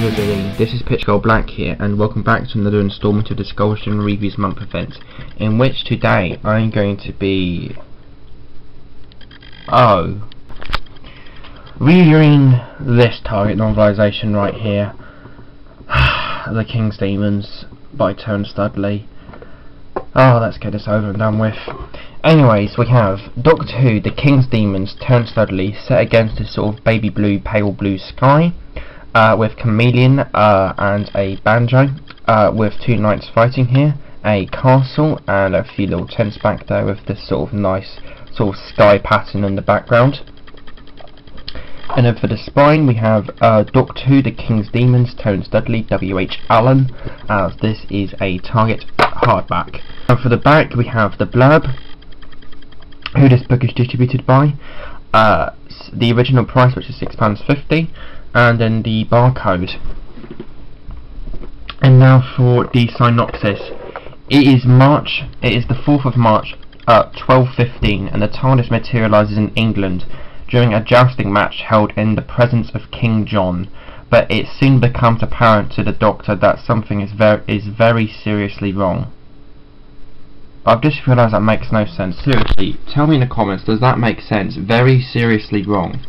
you're doing. This is Pitch Gold Black here, and welcome back to another installment of the Skullston Reviews Month event, in which today I'm going to be reviewing this Target novelisation right here, The King's Demons by Tone Studley. Let's get this over and done with. Anyways, we have Doctor Who, The King's Demons, Tone Studley, set against this sort of baby blue, pale blue sky, with Chameleon and a banjo, with two knights fighting here, a castle, and a few little tents back there with this sort of nice sort of sky pattern in the background. And then for the spine we have Doctor Who, The King's Demons, Tone Studley, W.H. Allen, as this is a Target hardback. And for the back we have the blurb, who this book is distributed by, the original price, which is £6.50, and then the barcode. And now for the synopsis. It is the 4th of March, 12:15, and the TARDIS materialises in England during a jousting match held in the presence of King John, but it soon becomes apparent to the Doctor that something is very seriously wrong. I've just realised that makes no sense. Seriously, tell me in the comments, does that make sense? Very seriously wrong.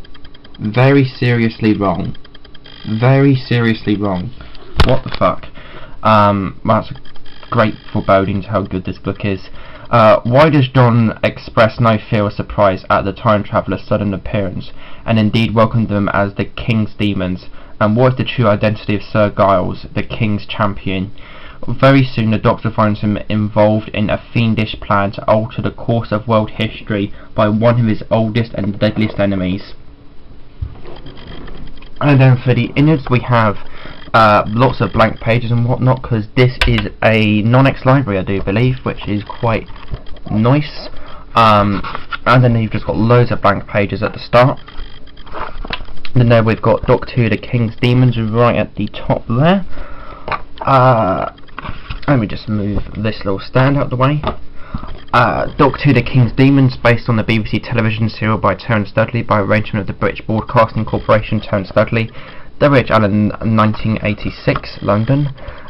Very seriously wrong. Very seriously wrong. What the fuck? That's a great foreboding to how good this book is. Why does John express no fear or surprise at the time traveller's sudden appearance, and indeed welcome them as the King's Demons? And what is the true identity of Sir Giles, the King's champion? Very soon the Doctor finds him involved in a fiendish plan to alter the course of world history by one of his oldest and deadliest enemies. And then for the innards we have lots of blank pages and whatnot, because this is a non-X library, I do believe, which is quite nice. And then you've just got loads of blank pages at the start. And then there we've got Doctor Who, The King's Demons right at the top there. Let me just move this little stand out of the way. Doctor Who, The King's Demons, based on the BBC television serial by Tone Studley, by arrangement of the British Broadcasting Corporation, Tone Studley, W.H. Allen, 1986, London.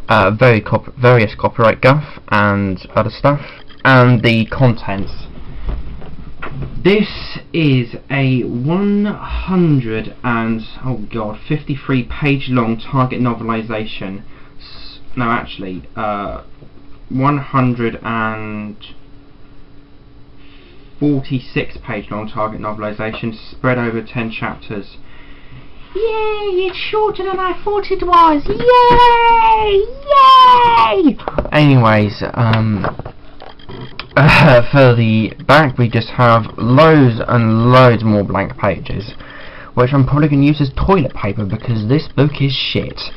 Various copyright guff and other stuff. And the contents. This is a 53 page long Target novelisation. No, actually, 146 page long Target novelisation spread over 10 chapters. Yay! It's shorter than I thought it was! Yay! Yay! Anyways, for the back we just have loads and loads more blank pages, which I'm probably going to use as toilet paper because this book is shit.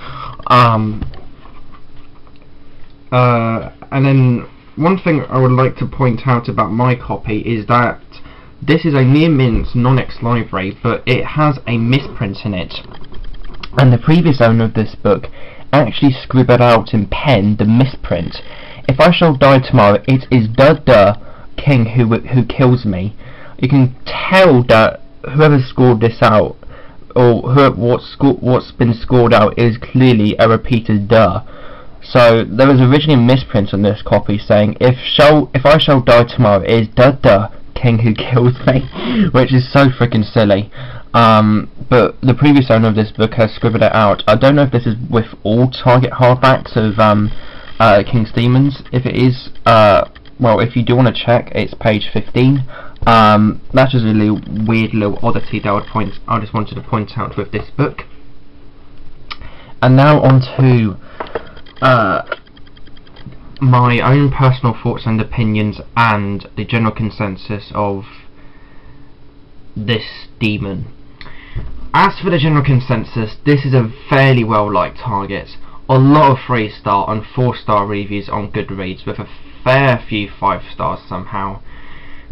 And then one thing I would like to point out about my copy is that this is a near mint non-X library, but it has a misprint in it, and the previous owner of this book actually scribbled out in pen the misprint. If I shall die tomorrow, it is the king who kills me. You can tell that whoever scored this out, or what's been scored out, is clearly a repeated duh. So there was originally a misprint on this copy saying, if I shall die tomorrow, it is the king who kills me, which is so freaking silly. But the previous owner of this book has scribbled it out. I don't know if this is with all Target hardbacks of King's Demons. If it is, well, if you do want to check, it's page 15. That's just a little weird little oddity that I just wanted to point out with this book. And now on to my own personal thoughts and opinions and the general consensus of this demon. As for the general consensus, this is a fairly well liked Target. A lot of 3-star and 4-star reviews on Goodreads, with a fair few 5 stars somehow.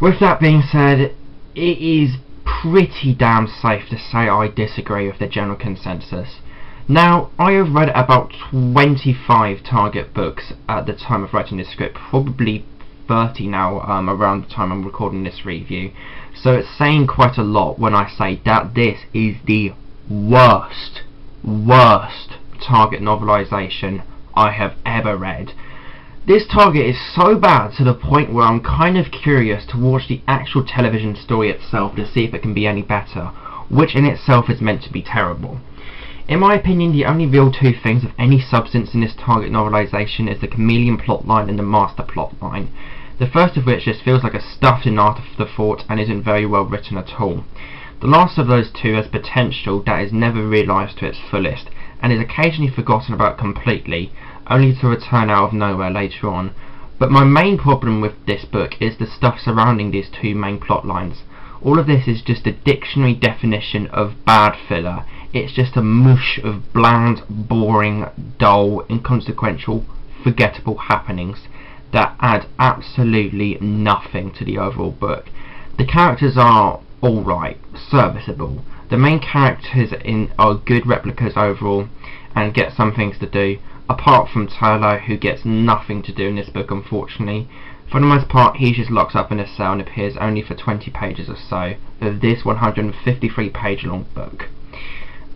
With that being said, it is pretty damn safe to say I disagree with the general consensus. Now, I have read about 25 Target books at the time of writing this script, probably 30 now, around the time I'm recording this review. So it's saying quite a lot when I say that this is the worst Target novelisation I have ever read. This Target is so bad to the point where I'm kind of curious to watch the actual television story itself to see if it can be any better, which in itself is meant to be terrible. In my opinion, the only real two things of any substance in this Target novelisation is the Chameleon plotline and the Master plotline. The first of which just feels like a stuffed-in afterthought and isn't very well written at all. The last of those two has potential that is never realised to its fullest, and is occasionally forgotten about completely, only to return out of nowhere later on. But my main problem with this book is the stuff surrounding these two main plot lines. All of this is just a dictionary definition of bad filler. It's just a mush of bland, boring, dull, inconsequential, forgettable happenings that add absolutely nothing to the overall book. The characters are alright, serviceable. The main characters are good replicas overall and get some things to do, apart from Turlough, who gets nothing to do in this book, unfortunately. For the most part, he just locks up in a cell and appears only for 20 pages or so of this 153 page long book.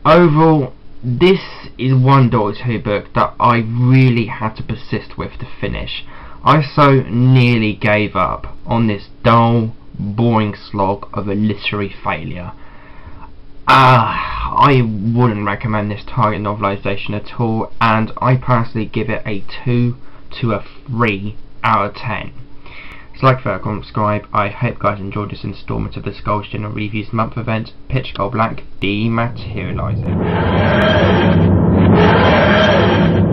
Overall, this is one Doctor Who book that I really had to persist with to finish. I so nearly gave up on this dull, boring slog of a literary failure. I wouldn't recommend this Target novelisation at all, and I personally give it a 2 to a 3 out of 10. So like, fair, comment, subscribe. I hope you guys enjoyed this instalment of the Skulls General Reviews month event, Pitch Gold Black Dematerialising.